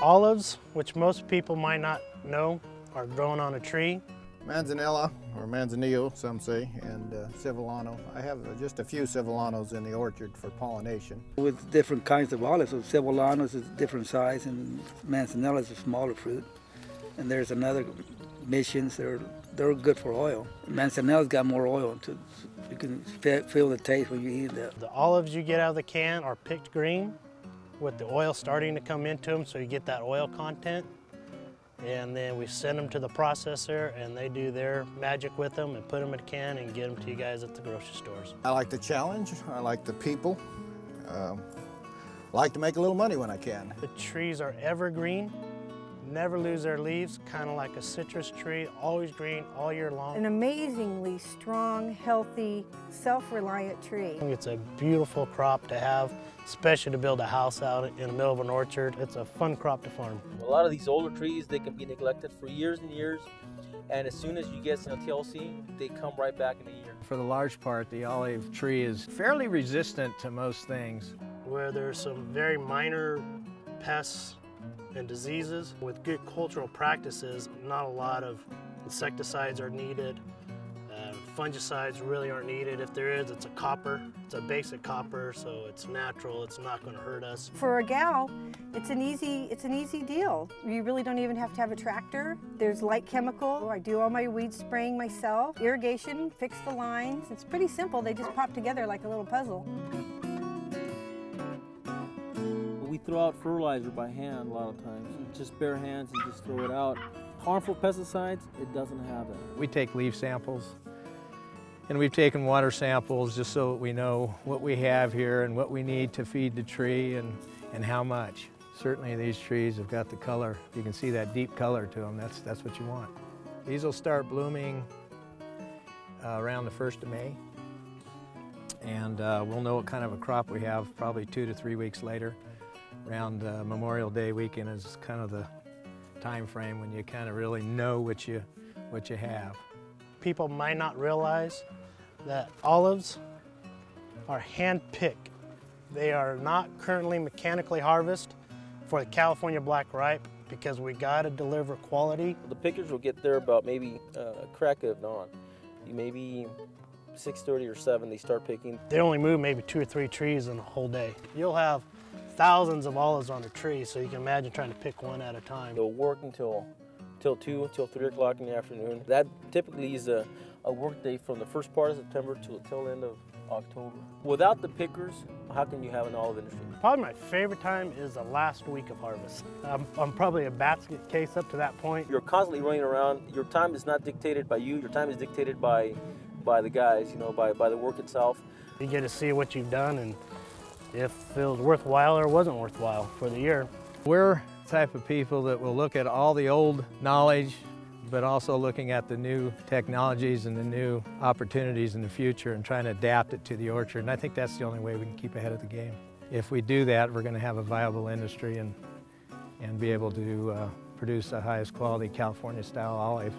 Olives, which most people might not know, are grown on a tree. Manzanilla, or manzanillo, some say, and Sevillano. I have just a few Sevillanos in the orchard for pollination. With different kinds of olives, so Sevillanos is different size, and Manzanilla is a smaller fruit. And there's another missions, they're good for oil. Manzanilla's got more oil, you can feel the taste when you eat that. The olives you get out of the can are picked green with the oil starting to come into them, so you get that oil content. And then we send them to the processor and they do their magic with them and put them in a can and get them to you guys at the grocery stores. I like the challenge, I like the people. Like to make a little money when I can. The trees are evergreen, never lose their leaves, kind of like a citrus tree, always green all year long. An amazingly strong, healthy, self-reliant tree. It's a beautiful crop to have, especially to build a house out in the middle of an orchard. It's a fun crop to farm. A lot of these older trees, they can be neglected for years and years, and as soon as you get some TLC, they come right back in a year. For the large part, the olive tree is fairly resistant to most things. Where there's some very minor pests and diseases, with good cultural practices, not a lot of insecticides are needed. Fungicides really aren't needed. If there is, it's a copper. It's a basic copper, so it's natural. It's not going to hurt us. For a gal, it's an easy deal. You really don't even have to have a tractor. There's light chemical. I do all my weed spraying myself. Irrigation, fix the lines. It's pretty simple. They just pop together like a little puzzle. We throw out fertilizer by hand a lot of times. Just bare hands and just throw it out. Harmful pesticides, it doesn't have that. We take leaf samples and we've taken water samples just so that we know what we have here and what we need to feed the tree and how much. Certainly these trees have got the color. You can see that deep color to them. That's what you want. These will start blooming around the 1st of May. And we'll know what kind of a crop we have probably 2 to 3 weeks later. Around Memorial Day weekend is kind of the time frame when you kind of really know what you have. People might not realize that olives are hand-picked. They are not currently mechanically harvested for the California Black Ripe because we got to deliver quality. The pickers will get there about maybe crack of dawn. Maybe 6:30 or 7 they start picking. They only move maybe 2 or 3 trees in a whole day. You'll have thousands of olives on a tree, so you can imagine trying to pick one at a time. They'll work until 2, until 3 o'clock in the afternoon. That typically is a work day from the first part of September to the tail end of October. Without the pickers, how can you have an olive industry? Probably my favorite time is the last week of harvest. I'm probably a basket case up to that point. You're constantly running around. Your time is not dictated by you. Your time is dictated by the guys, you know, by the work itself. You get to see what you've done and if it was worthwhile or wasn't worthwhile for the year. We're the type of people that will look at all the old knowledge, but also looking at the new technologies and the new opportunities in the future and trying to adapt it to the orchard. And I think that's the only way we can keep ahead of the game. If we do that, we're going to have a viable industry and be able to produce the highest quality California style olive.